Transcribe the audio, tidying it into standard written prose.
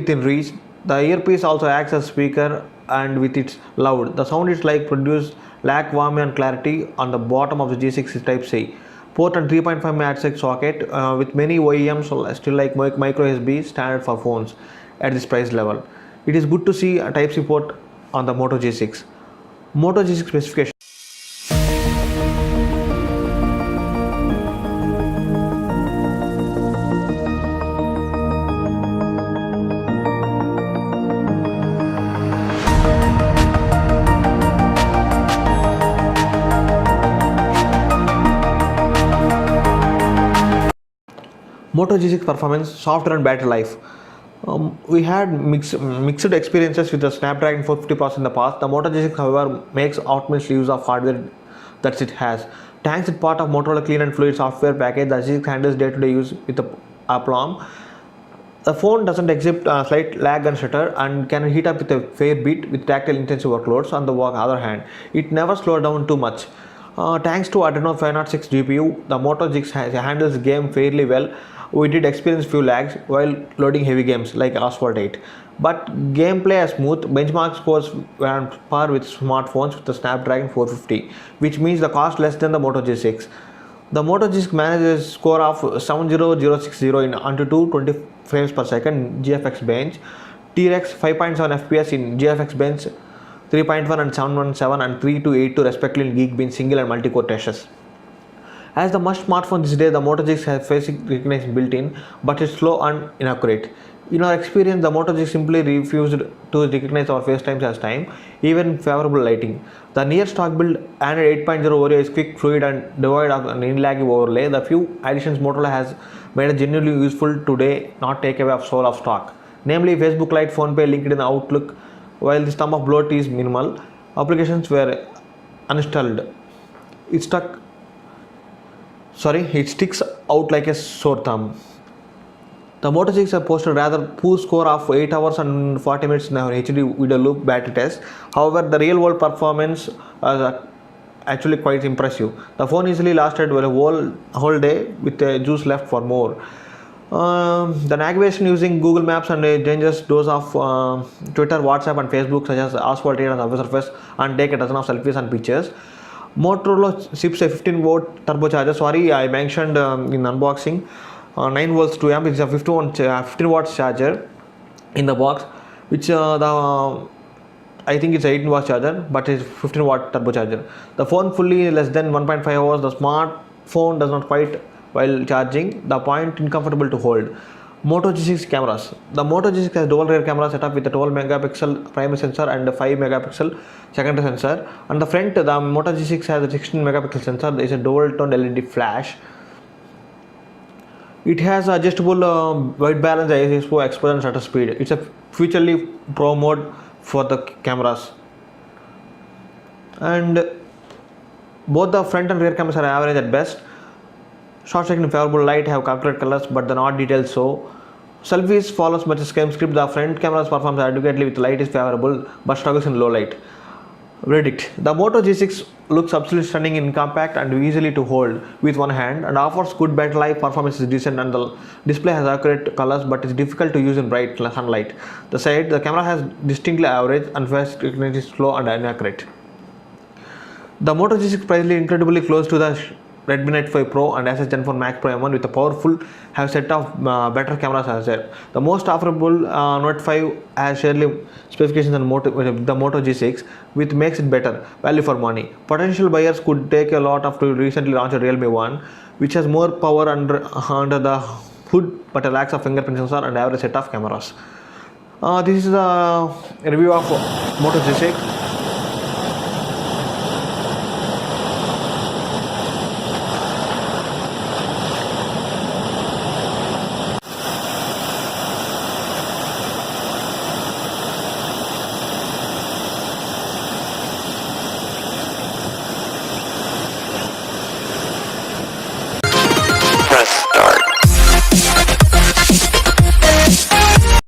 within reach. The earpiece also acts as speaker, and with its loud, the sound is like produce lack warmth and clarity. On the bottom of the G6 is Type C port and 3.5 MHz socket, with many OEMs still like micro USB standard for phones at this price level. It is good to see a Type C port on the Moto G6. Moto G6 specification. Moto G6 performance, software and battery life. We had mixed experiences with the Snapdragon 450 processor in the past. The Moto G6, however, makes utmost use of hardware that it has. Thanks to part of Motorola Clean and Fluid software package, the G6 handles day-to-day use with the aplomb. The phone doesn't exhibit slight lag and stutter and can heat up with a fair bit with tactile intensive workloads. On the other hand, it never slows down too much. Thanks to Adreno 506 GPU, the Moto G6 handles game fairly well. We did experience few lags while loading heavy games like Asphalt 8, but gameplay is smooth. Benchmark scores were on par with smartphones with the Snapdragon 450, which means the cost less than the Moto G6. The Moto G6 manages a score of 70060 in under 220 frames per second GFX bench, T-Rex 5.7 FPS in GFX bench 3.1 and 717 and 3282 respectively in Geekbench single and multi-core tests. As the must smartphone this day, the Moto G6 has face recognition built in, but it's slow and inaccurate. In our experience, the Moto G6 simply refused to recognize our face times as time, even in favorable lighting. The near stock build Android 8.0 Oreo is quick, fluid and devoid of an in-laggy overlay. The few additions Motorola has made are genuinely useful today, not take away of soul of stock. Namely, Facebook Lite, PhonePe, LinkedIn, Outlook. While the sum of bloat is minimal, applications were uninstalled. It sticks out like a sore thumb. The Moto G6 have posted rather poor score of 8 hours and 40 minutes in our HD video loop battery test. However, the real world performance is actually quite impressive. The phone easily lasted a whole day with a juice left for more. The navigation using Google Maps and a dangerous dose of Twitter, WhatsApp and Facebook such as Asphalt 8 on the surface and take a dozen of selfies and pictures. Motorola ships a 15-volt turbocharger. Sorry, I mentioned in unboxing 9 volts 2 amp. It's a 15 watts charger in the box, which I think it's 18 watt charger, but it's 15 watt turbocharger. The phone fully less than 1.5 hours. The smartphone does not quite while charging. The point uncomfortable to hold. Moto G6 cameras. The Moto G6 has dual rear camera setup with a 12 megapixel primary sensor and a 5 megapixel secondary sensor. On the front, the Moto G6 has a 16 megapixel sensor. There is a dual tone LED flash. It has adjustable white balance ISO exposure and shutter speed. It's a featurely pro mode for the cameras. And both the front and rear cameras are average at best. Shots taken in favorable light have calculated colors, but the not detailed so. Selfies follows much same script. The front camera's performs adequately with light is favorable, but struggles in low light. Verdict: the Moto G6 looks absolutely stunning in compact and easily to hold with one hand, and offers good battery life. Performance is decent, and the display has accurate colors, but is difficult to use in bright sunlight. The camera has distinctly average, and face recognition is slow and inaccurate. The Moto G6 price is incredibly close to the Redmi Note 5 Pro and SS Gen 4 Max Pro M1 with a powerful set of better cameras as well. The most offerable Note 5 has surely specifications on the Moto G6, which makes it better value for money. Potential buyers could take a lot of to recently launched Realme 1, which has more power under the hood but lacks a fingerprint sensor and average set of cameras. This is the review of Moto G6.